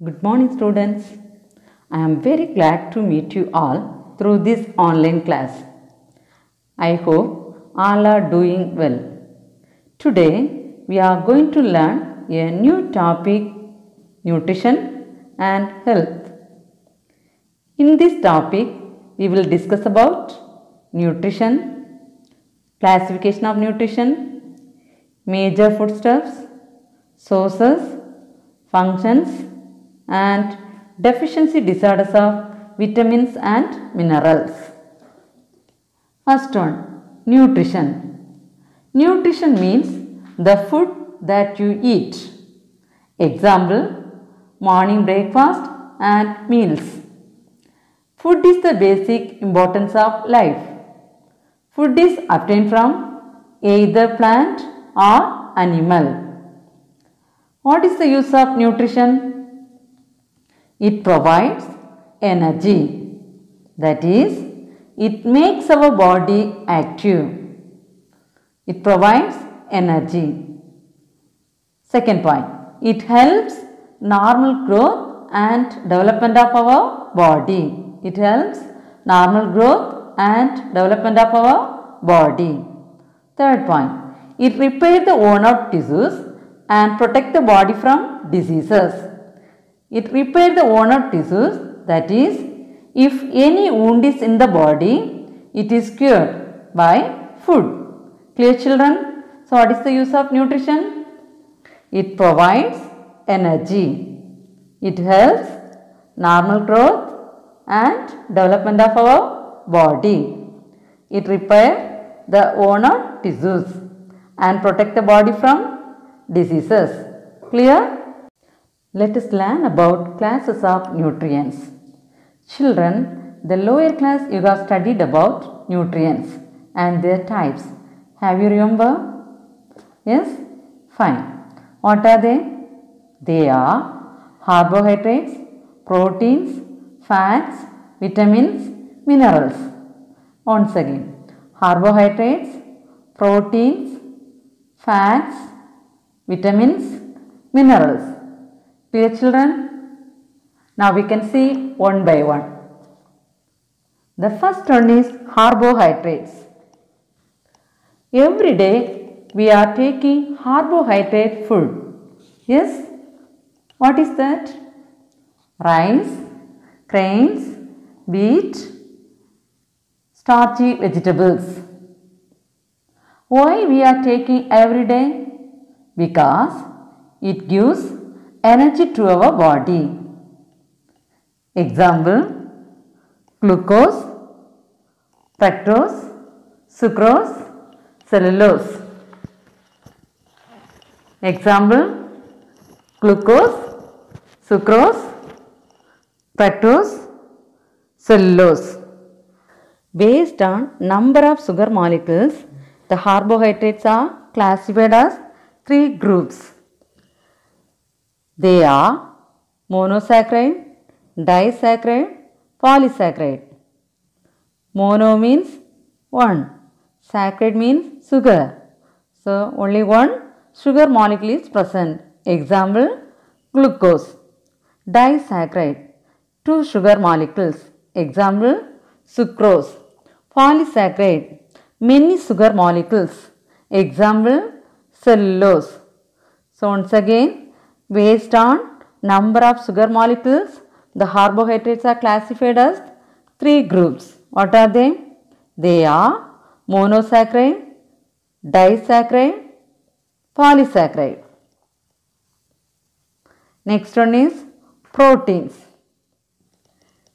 Good morning, students. I am very glad to meet you all through this online class. I hope all are doing well. Today we are going to learn a new topic, nutrition and health. In this topic we will discuss about nutrition, classification of nutrition, major foodstuffs, sources, functions and deficiency disorders of vitamins and minerals. First one, nutrition. Nutrition means the food that you eat. Example, morning breakfast and meals. Food is the basic importance of life. Food is obtained from either plant or animal. What is the use of nutrition? It provides energy. That is, it makes our body active. It provides energy. Second point, it helps normal growth and development of our body. It helps normal growth and development of our body. Third point, it repairs the worn out tissues and protect the body from diseases. It repairs the worn out tissues, that is, if any wound is in the body, it is cured by food. Clear, children? So, what is the use of nutrition? It provides energy. It helps normal growth and development of our body. It repairs the worn out tissues and protect the body from diseases. Clear? Let us learn about classes of nutrients. Children, the lower class you have studied about nutrients and their types. Have you remember? Yes? Fine. What are they? They are carbohydrates, proteins, fats, vitamins, minerals. Once again, carbohydrates, proteins, fats, vitamins, minerals. Clear, children? Now we can see one by one. The first one is carbohydrates. Every day we are taking carbohydrate food. Yes? What is that? Rice, grains, wheat, starchy vegetables. Why we are taking every day? Because it gives energy to our body. Example, glucose, fructose, sucrose, cellulose. Example, glucose, sucrose, fructose, cellulose. Based on number of sugar molecules, the carbohydrates are classified as 3 groups. They are monosaccharide, disaccharide, polysaccharide. Mono means one, saccharide means sugar. So, only one sugar molecule is present. Example, glucose. Disaccharide, 2 sugar molecules. Example, sucrose. Polysaccharide, many sugar molecules. Example, cellulose. So, once again, based on number of sugar molecules, the carbohydrates are classified as 3 groups. What are they? They are monosaccharide, disaccharide, polysaccharide. Next one is proteins.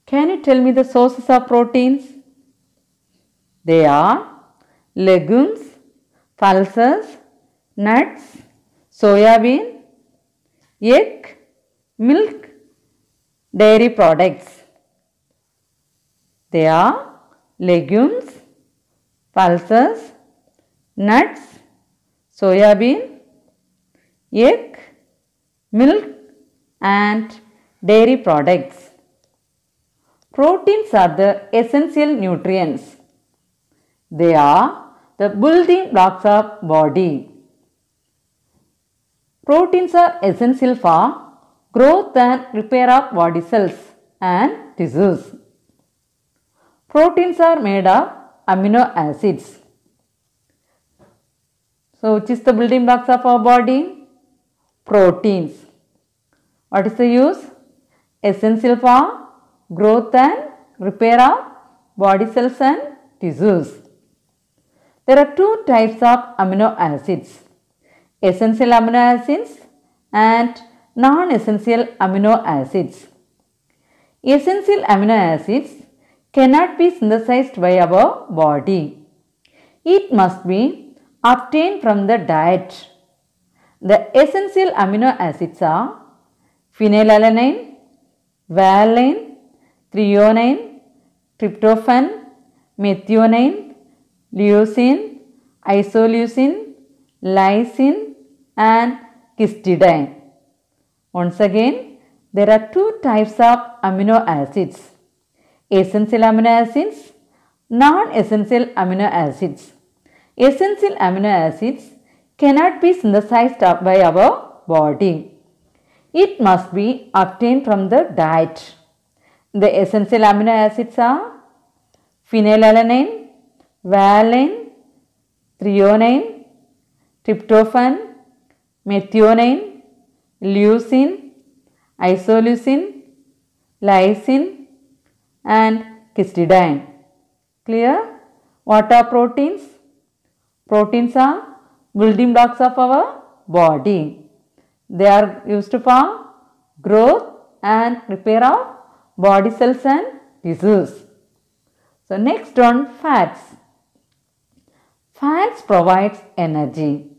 Can you tell me the sources of proteins? They are legumes, pulses, nuts, soya bean, egg, milk, dairy products. They are legumes, pulses, nuts, soya bean, egg, milk and dairy products. Proteins are the essential nutrients. They are the building blocks of body. Proteins are essential for growth and repair of body cells and tissues. Proteins are made of amino acids. So, which is the building blocks of our body? Proteins. What is the use? Essential for growth and repair of body cells and tissues. There are two types of amino acids, essential amino acids and non-essential amino acids. Essential amino acids cannot be synthesized by our body. It must be obtained from the diet. The essential amino acids are phenylalanine, valine, threonine, tryptophan, methionine, leucine, isoleucine, lysine and histidine. Once again, there are two types of amino acids, essential amino acids, non-essential amino acids. Essential amino acids cannot be synthesized by our body. It must be obtained from the diet. The essential amino acids are phenylalanine, valine, threonine, tryptophan, methionine, leucine, isoleucine, lysine and histidine. Clear? What are proteins? Proteins are building blocks of our body. They are used for growth and repair of body cells and tissues. So, next one, fats. Fats provides energy.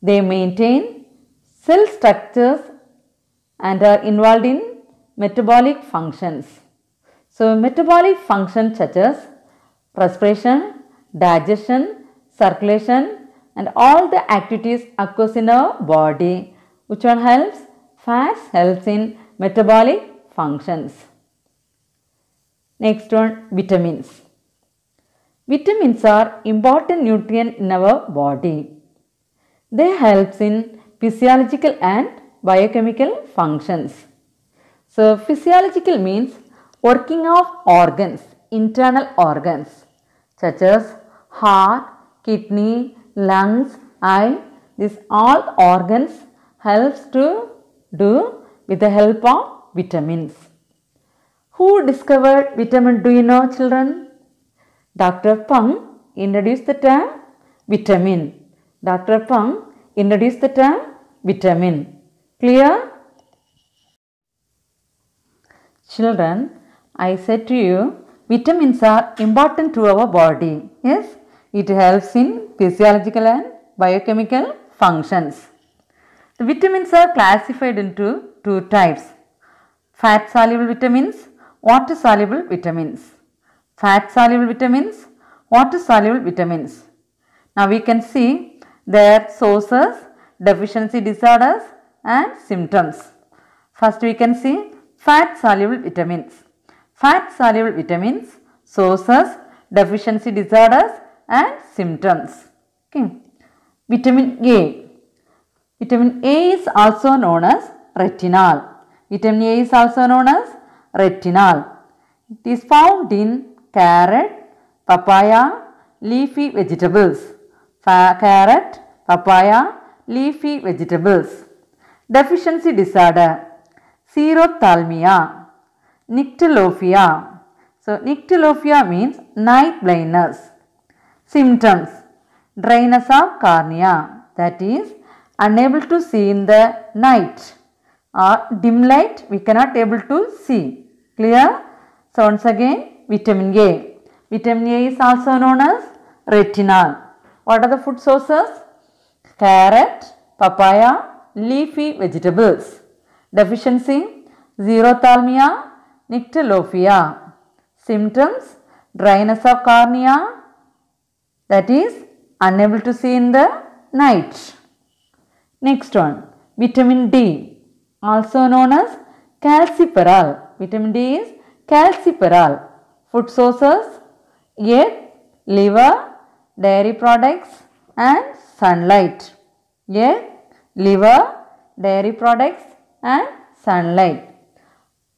They maintain cell structures and are involved in metabolic functions. So, metabolic functions such as respiration, digestion, circulation and all the activities occurs in our body. Which one helps? Fats helps in metabolic functions. Next one, vitamins. Vitamins are important nutrient in our body. They helps in physiological and biochemical functions. So, physiological means working of organs, internal organs such as heart, kidney, lungs, eye. These all organs helps to do with the help of vitamins. Who discovered vitamin? Do you know, children? Dr. Pang introduced the term vitamin. Dr. Pang introduced the term vitamin. Clear? Children, I said to you, vitamins are important to our body. Yes, it helps in physiological and biochemical functions. The vitamins are classified into two types, fat soluble vitamins, water soluble vitamins. Fat soluble vitamins, water soluble vitamins. Now we can see their sources, deficiency disorders and symptoms. First we can see fat soluble vitamins. Fat soluble vitamins, sources, deficiency disorders and symptoms. Okay. Vitamin A. Vitamin A is also known as retinol. Vitamin A is also known as retinol. It is found in carrot, papaya, leafy vegetables. Carrot, papaya, leafy vegetables. Deficiency disorder, xerophthalmia, nyctalophia. So, nyctalophia means night blindness. Symptoms, dryness of cornea, that is unable to see in the night or dim light we cannot able to see. Clear? So, once again vitamin A. Vitamin A is also known as retinol. What are the food sources? Carrot, papaya, leafy vegetables. Deficiency, xerophthalmia, nyctalophia. Symptoms, dryness of cornea, that is unable to see in the night. Next one, vitamin D, also known as calciferol. Vitamin D is calciferol. Food sources, egg, liver, dairy products and sunlight. Egg, liver, dairy products and sunlight.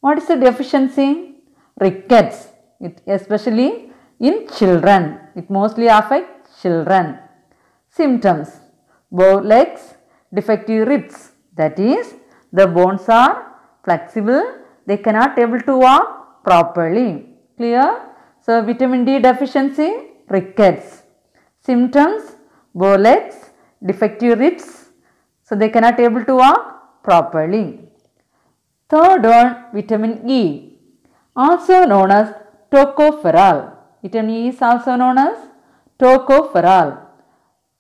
What is the deficiency? Rickets, especially in children. It mostly affects children. Symptoms: bow legs, defective ribs, that is, the bones are flexible, they cannot able to walk properly. Clear? So, vitamin D deficiency, rickets. Symptoms: bow legs, defective ribs, so they cannot able to walk properly. Third one, vitamin E, also known as tocopherol. Vitamin E is also known as tocopherol.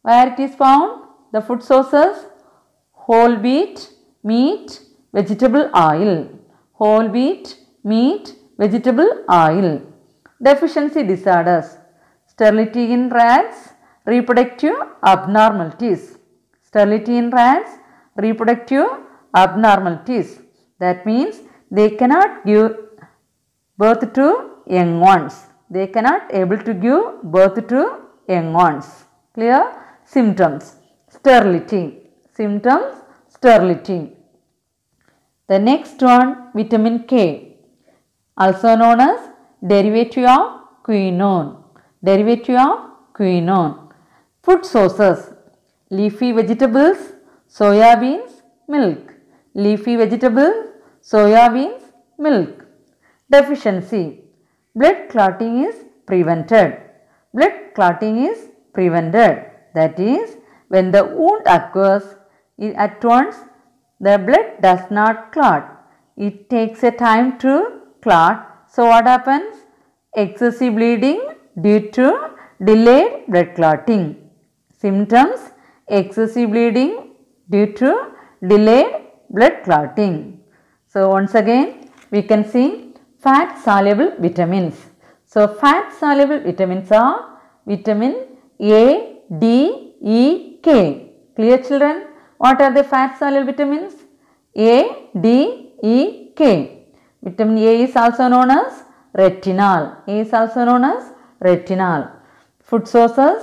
Where it is found? The food sources: whole wheat, meat, vegetable oil. Whole wheat, meat, vegetable oil. Deficiency disorders: sterility in rats, reproductive abnormalities. Sterility in rats, reproductive abnormalities. That means they cannot give birth to young ones. They cannot able to give birth to young ones. Clear? Symptoms: sterility. Symptoms: sterility. The next one, vitamin K, also known as derivative of quinone. Derivative of quinone. Food sources: leafy vegetables, soya beans, milk. Leafy vegetables, soya beans, milk. Deficiency: blood clotting is prevented. Blood clotting is prevented. That is, when the wound occurs, at once the blood does not clot. It takes a time to clot. So, what happens? Excessive bleeding due to delayed blood clotting. Symptoms: excessive bleeding due to delayed blood clotting. So, once again we can see fat soluble vitamins. So, fat soluble vitamins are vitamin A, D, E, K. Clear, children? What are the fat soluble vitamins? A, D, E, K. Vitamin A is also known as retinol. A is also known as retinol. Food sources: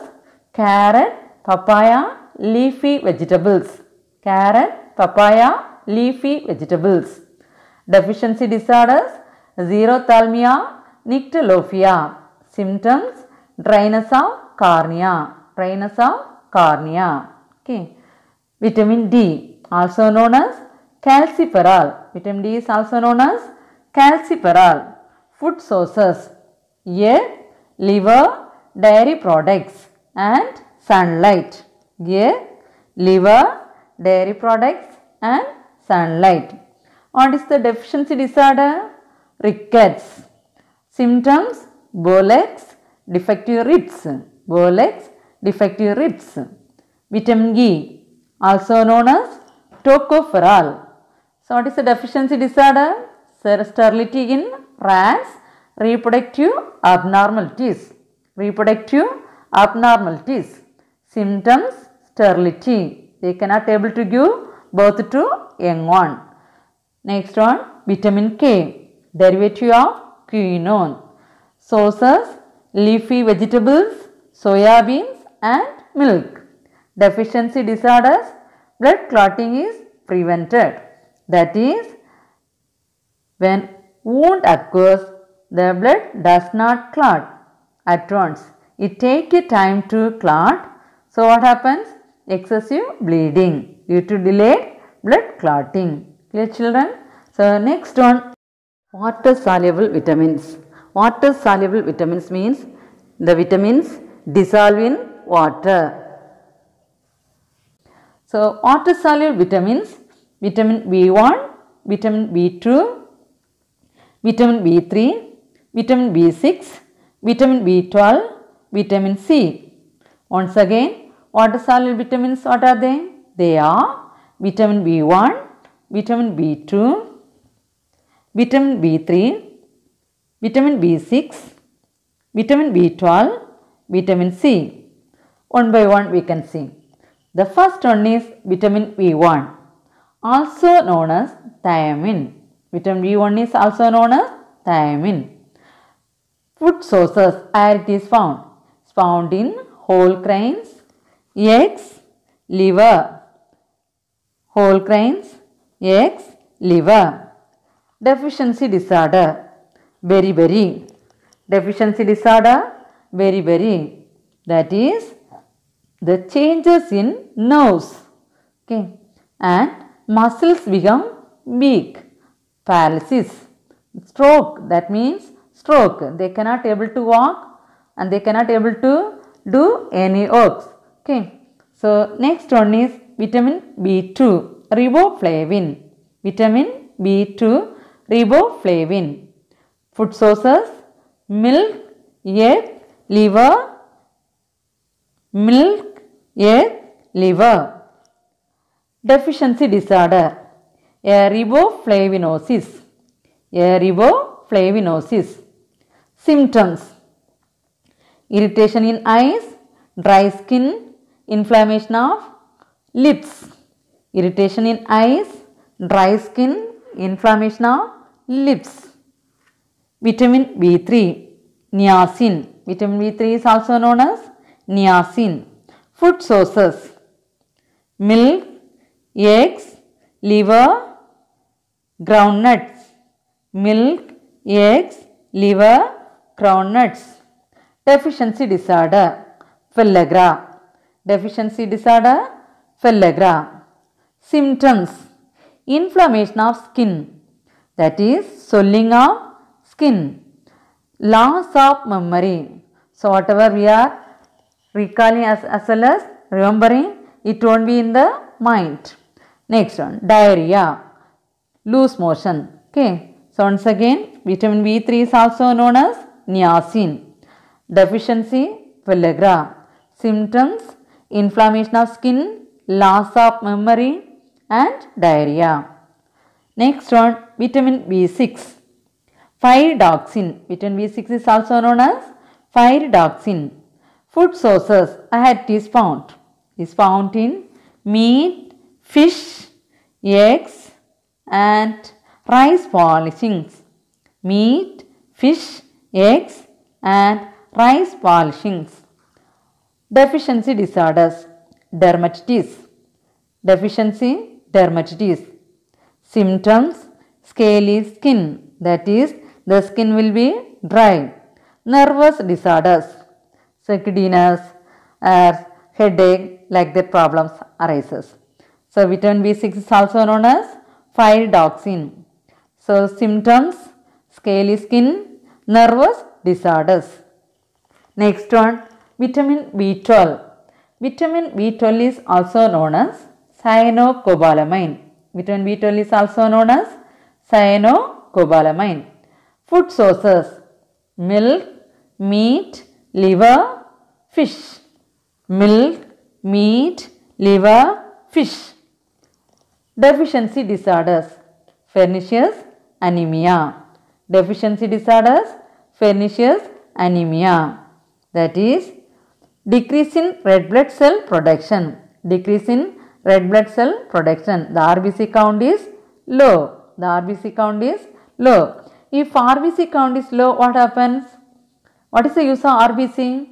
carrot, papaya, leafy vegetables. Carrot, papaya, leafy vegetables. Deficiency disorders: xerophthalmia, nyctalopia. Symptoms: dryness of cornea. Dryness of cornea. Okay. Vitamin D, also known as calciferol. Vitamin D is also known as calciferol. Food sources: egg, liver, dairy products and sunlight. Egg, liver, dairy products and sunlight. What is the deficiency disorder? Rickets. Symptoms: bow legs, defective ribs. Bow legs, defective ribs. Vitamin E, also known as tocopherol. So, what is the deficiency disorder? Sterility in rats, reproductive abnormalities. Reproductive abnormalities. Symptoms: sterility. They cannot able to give birth to young one. Next one, vitamin K, derivative of quinone. Sources: leafy vegetables, soya beans and milk. Deficiency disorders: blood clotting is prevented. That is, when wound occurs, the blood does not clot at once. It takes a time to clot. So, what happens? Excessive bleeding due to delayed blood clotting. Clear, children? So, next one, water soluble vitamins. Water soluble vitamins means the vitamins dissolve in water. So, water soluble vitamins: vitamin B1, vitamin B2, vitamin B3, vitamin B6, vitamin B12, vitamin C. Once again, water soluble vitamins, what are they? They are vitamin B1, vitamin B2, vitamin B3, vitamin B6, vitamin B12, vitamin C. One by one we can see. The first one is vitamin B1, also known as thiamine. Vitamin B1 is also known as thiamine. Food sources where it is found? It's found in whole grains, eggs, liver. Whole grains, eggs, liver. Deficiency disorder, beriberi. Deficiency disorder, beriberi. That is the changes in nerves, okay, and muscles become weak. Paralysis. Stroke, that means stroke. They cannot able to walk and they cannot able to do any works. Okay. So next one is vitamin B2, riboflavin. Vitamin B2, riboflavin. Food sources: milk, egg, liver. Milk, egg, liver. Deficiency disorder, riboflavinosis. Riboflavinosis. Symptoms: irritation in eyes, dry skin, inflammation of lips. Irritation in eyes, dry skin, inflammation of lips. Vitamin B3, niacin. Vitamin B3 is also known as niacin. Food sources: milk, eggs, liver, groundnuts. Milk, eggs, liver, groundnuts. Deficiency disorder, pellagra. Deficiency disorder, pellagra. Symptoms: inflammation of skin, that is swelling of skin. Loss of memory. So whatever we are recalling as well as remembering, it won't be in the mind. Next one, diarrhea, loose motion. Okay. So once again, vitamin B3 is also known as niacin. Deficiency, pellagra. Symptoms: inflammation of skin, loss of memory and diarrhea. Next one, vitamin B6, pyridoxine. Vitamin B6 is also known as pyridoxine. Food sources: I had it is found. It is found in meat, fish, eggs and rice polishings. Meat, fish, eggs and rice polishings. Deficiency disorders, dermatitis. Deficiency, dermatitis. Symptoms: scaly skin, that is the skin will be dry. Nervous disorders, sickness or headache, like that problems arises. So vitamin B6 is also known as pyridoxine. So symptoms: scaly skin, nervous disorders. Next one, vitamin B12. Vitamin B12 is also known as cyanocobalamin. Vitamin B12 is also known as cyanocobalamin. Food sources: milk, meat, liver, fish. Milk, meat, liver, fish. Deficiency disorders, pernicious anemia. Deficiency disorders, pernicious anemia. That is decrease in red blood cell production. Decrease in red blood cell production. The RBC count is low. The RBC count is low. If RBC count is low, what happens? What is the use of RBC?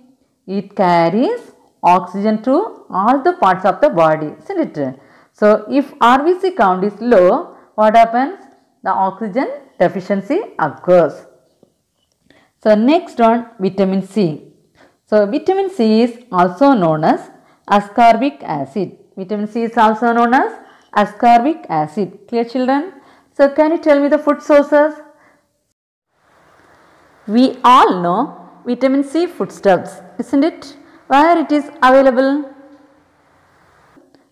It carries oxygen to all the parts of the body, isn't it? So if RBC count is low, what happens? The oxygen deficiency occurs. So next one, vitamin C. So vitamin C is also known as ascorbic acid. Vitamin C is also known as ascorbic acid. Clear, children? So can you tell me the food sources? We all know vitamin C foodstuffs, isn't it? Where it is available?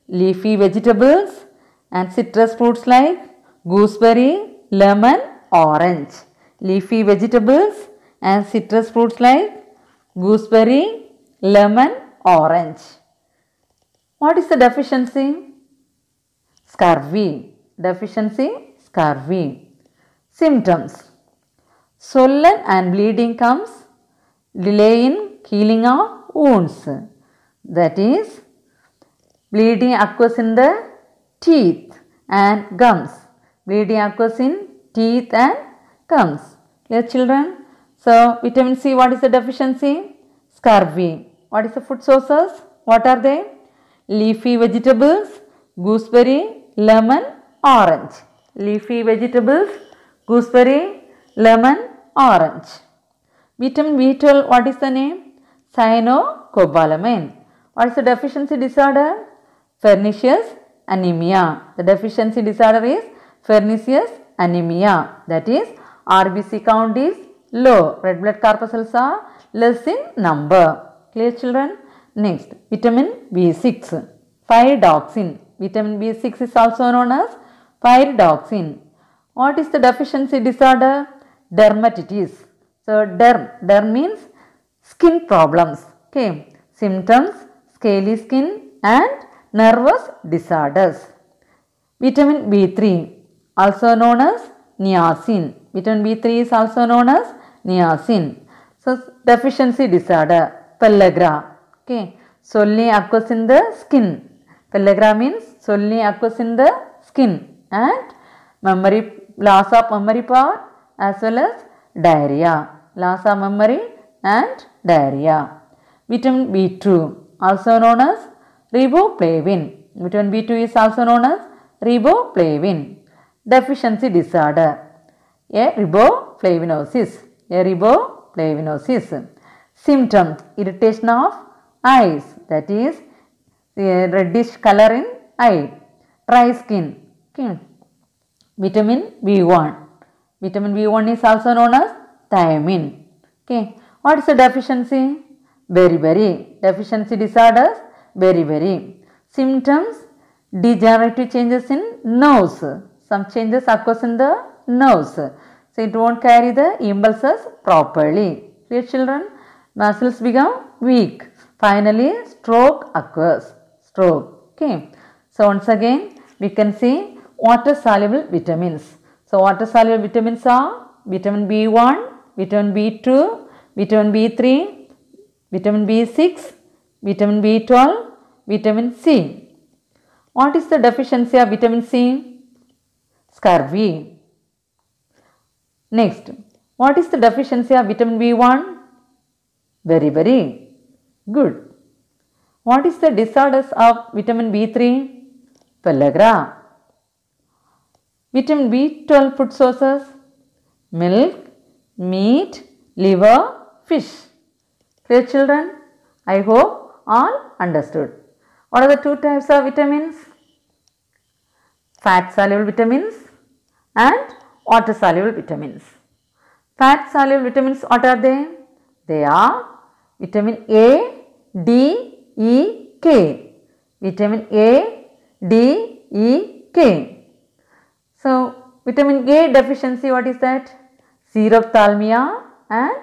Leafy vegetables and citrus fruits like gooseberry, lemon, orange. Leafy vegetables and citrus fruits like gooseberry, lemon, orange. What is the deficiency? Scurvy. Deficiency, scurvy. Symptoms: swollen and bleeding comes, delay in healing of wounds. That is, bleeding occurs in the teeth and gums. Bleeding occurs in teeth and gums. Clear, children? So vitamin C, what is the deficiency? Scurvy. What is the food sources? What are they? Leafy vegetables, gooseberry, lemon, orange. leafy vegetables, gooseberry, lemon, orange. Vitamin B12, what is the name? Cyanocobalamin. What is the deficiency disorder? Pernicious anemia. The deficiency disorder is pernicious anemia. That is, RBC count is low. Red blood corpuscles are less in number. Clear, children? Next, vitamin B6, pyridoxine. Vitamin B6 is also known as pyridoxine. What is the deficiency disorder? Dermatitis. So, derm means skin problems. Okay. Symptoms, scaly skin and nervous disorders. Vitamin B3, also known as niacin. Vitamin B3 is also known as niacin. So, deficiency disorder, pellagra. Okay. Solely occurs in the skin. Pellagra means solely occurs in the skin and loss of memory power as well as diarrhea. Loss of memory and diarrhea. Vitamin B2, also known as riboflavin. Vitamin B2 is also known as riboflavin. Deficiency disorder, a riboflavinosis. Symptoms, irritation of eyes, that is reddish color in eye, dry skin. Okay. Vitamin B1. Vitamin B1 is also known as thiamine. Okay. What is the deficiency? Beriberi. Deficiency disorders, beriberi. Symptoms, degenerative changes in nerves. Some changes occurs in the nerves. So, it won't carry the impulses properly. Dear children, muscles become weak. Finally, stroke occurs. Stroke. Okay. So, once again, we can see water soluble vitamins. So, water soluble vitamins are vitamin B1, vitamin B2, vitamin B3, vitamin B6, vitamin B12, vitamin C. What is the deficiency of vitamin C? Scurvy. Next, what is the deficiency of vitamin B1? Very good. What is the disorders of vitamin B3? Pellagra. Vitamin B12 food sources: milk, meat, liver, fish. Clear, children? I hope all understood. What are the two types of vitamins? Fat soluble vitamins and water soluble vitamins. Fat soluble vitamins, what are they? They are vitamin A, D, E, K. Vitamin A, D, E, K. So, vitamin A deficiency, what is that? Xerophthalmia and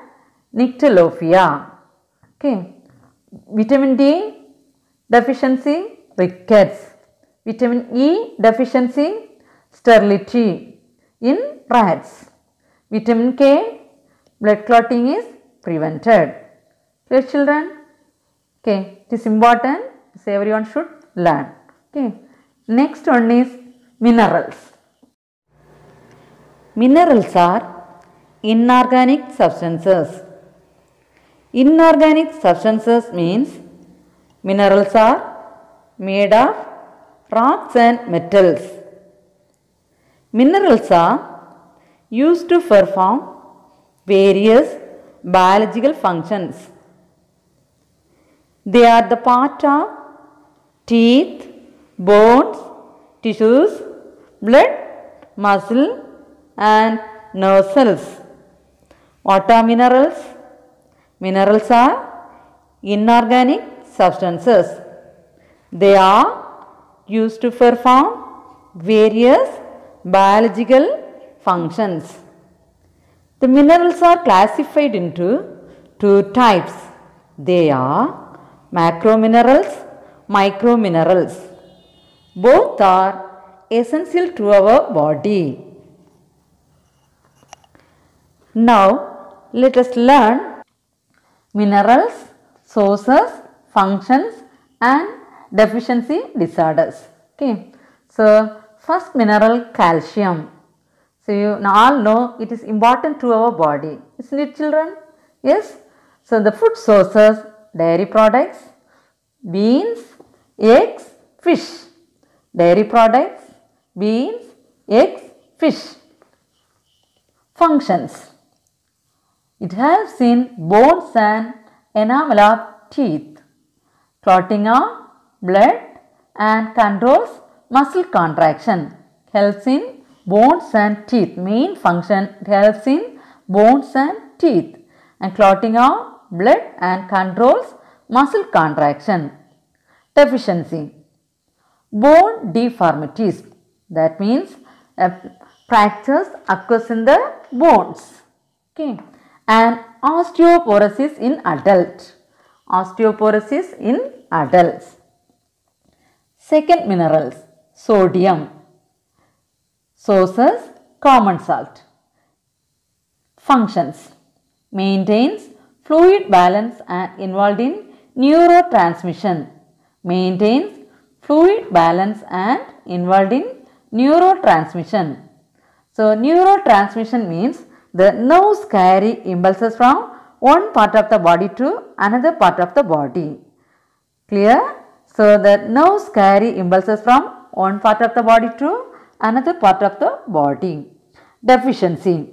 nyctalophia. Okay. Vitamin D deficiency, rickets. Vitamin E deficiency, sterility in rats. Vitamin K, blood clotting is prevented. Clear, children? Okay, it is important, so everyone should learn. Okay. Next one is minerals. Minerals are inorganic substances. Inorganic substances means minerals are made of rocks and metals. Minerals are used to perform various biological functions. They are the part of teeth, bones, tissues, blood, muscle and nerve cells. What are minerals? Minerals are inorganic substances. They are used to perform various biological functions. The minerals are classified into two types. They are macrominerals, microminerals. Both are essential to our body. Now, let us learn minerals, sources, functions and deficiency disorders. Okay. So, first mineral, calcium. So, you all know it is important to our body. Isn't it, children? Yes. So, the food sources, dairy products, beans, eggs, fish. Dairy products, beans, eggs, fish. Functions. It helps in bones and enamel of teeth, clotting of blood and controls muscle contraction. Helps in bones and teeth. Main function, it helps in bones and teeth and clotting of blood and controls muscle contraction. Deficiency. Bone deformities. That means fractures occurs in the bones. Okay. And osteoporosis in adult. Osteoporosis in adults. Second minerals. Sodium. Sources, common salt. Functions. Maintains fluid balance and involved in neurotransmission. Maintains fluid balance and involved in neurotransmission. So, neurotransmission means the nerves carry impulses from one part of the body to another part of the body. Clear? So, the nerves carry impulses from one part of the body to another part of the body. Deficiency.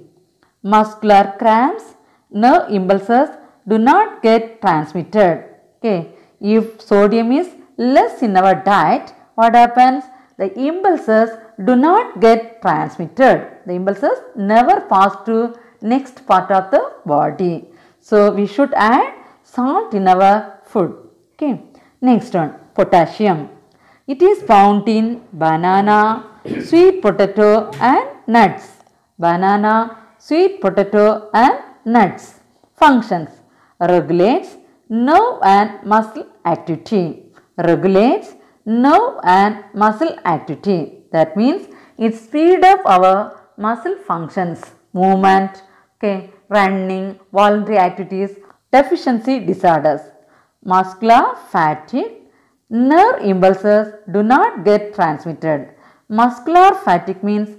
Muscular cramps, nerve impulses do not get transmitted. Okay. If sodium is less in our diet, what happens? The impulses do not get transmitted. The impulses never pass to next part of the body. So, we should add salt in our food. Okay. Next one, potassium. It is found in banana, sweet potato and nuts. Banana, sweet potato and nuts. Functions. Regulates nerve and muscle activity. Regulates nerve and muscle activity. That means it speeds up our muscle functions, movement, okay, running, voluntary activities. Deficiency disorders. Muscular fatigue. Nerve impulses do not get transmitted. Muscular fatigue means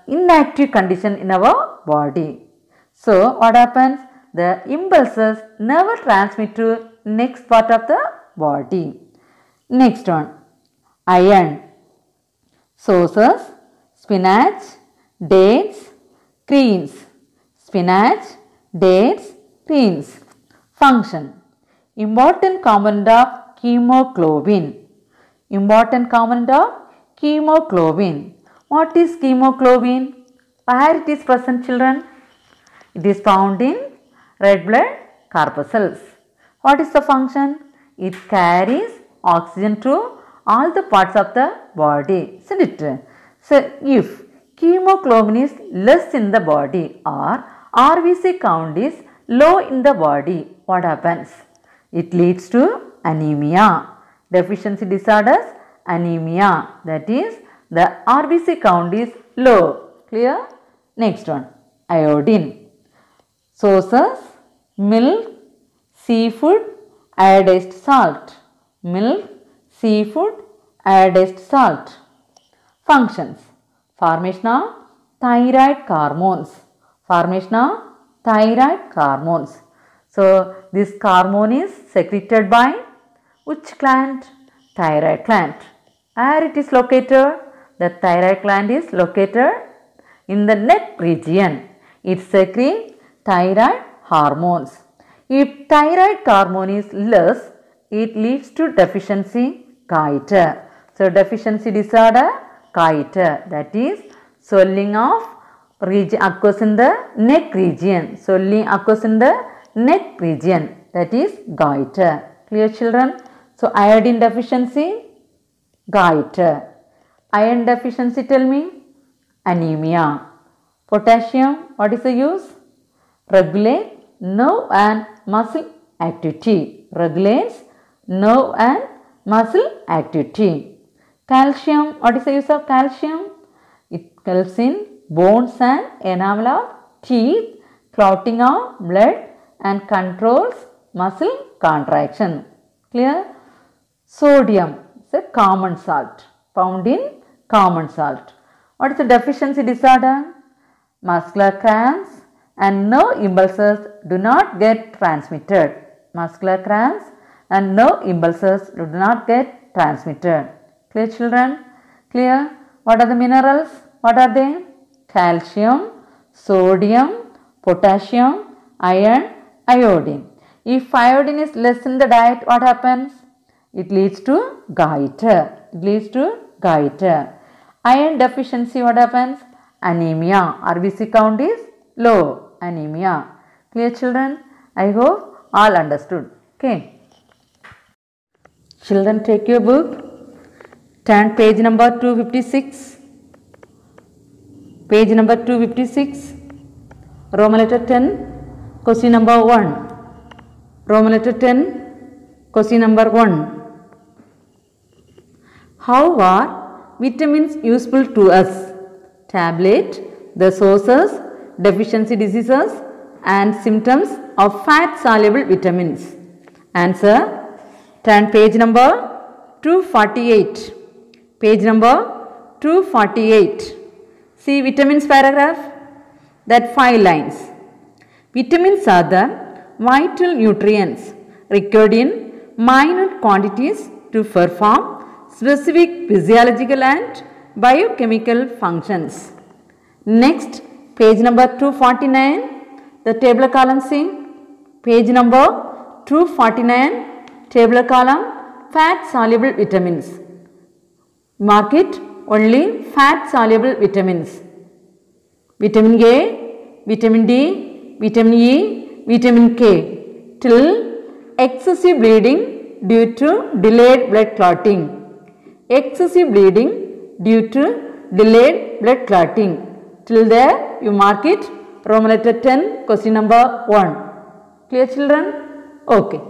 inactive condition in our body. So, what happens? The impulses never transmit to next part of the body. Next one, iron. Sources, spinach, dates, greens. Spinach, dates, greens. Function. Important component of hemoglobin. Important component of hemoglobin. What is hemoglobin? Where it is present, children? It is found in red blood corpuscles. What is the function? It carries oxygen to all the parts of the body, isn't it? So, if hemoglobin is less in the body or RBC count is low in the body, what happens? It leads to anemia. Deficiency disorders, anemia. That is, the RBC count is low. Clear? Next one, iodine. Sources, milk, seafood, iodized salt. Milk, seafood, iodized salt. Functions. Formation of thyroid hormones. Formation of thyroid hormones. So, this hormone is secreted by which gland? Thyroid gland. Where it is located? The thyroid gland is located in the neck region. It secretes thyroid hormones. If thyroid hormone is less, it leads to deficiency goiter. So, deficiency disorder goiter, that is swelling of region occurs in the neck region. Swelling occurs in the neck region, that is goiter. Clear, children? So, iodine deficiency, goiter. Iron deficiency, tell me? Anemia. Potassium, what is the use? Regulate nerve and muscle activity. Regulates nerve and muscle activity. Calcium, what is the use of calcium? It helps in bones and enamel of teeth, clotting of blood and controls muscle contraction. Clear? Sodium is a common salt, found in common salt. What is the deficiency disorder? Muscular cramps and nerve impulses do not get transmitted. Muscular cramps and nerve impulses do not get transmitted. Clear, children? Clear? What are the minerals? What are they? calcium, sodium, potassium, iron, iodine. If iodine is less in the diet, what happens? It leads to goiter. It leads to goiter. Iron deficiency, what happens? Anemia. RBC count is low. Anemia. Clear, children? I hope all understood. Okay. Children, take your book. Turn page number 256. Page number 256. Roman letter 10. Question number 1. Roman letter 10. Question number 1. How are vitamins useful to us? Tablet, the sources, deficiency diseases and symptoms of fat soluble vitamins. Answer. Turn page number 248. Page number 248. See vitamins paragraph. That 5 lines. Vitamins are the vital nutrients required in minute quantities to perform specific physiological and biochemical functions. Next, page number 249, the tabular column see. Page number 249, tabular column, fat soluble vitamins. Mark it, only fat soluble vitamins. Vitamin A, vitamin D, vitamin E, vitamin K, till excessive bleeding due to delayed blood clotting. Excessive bleeding due to delayed blood clotting. Till there you mark it. Roman letter 10, question number 1. Clear, children? Okay.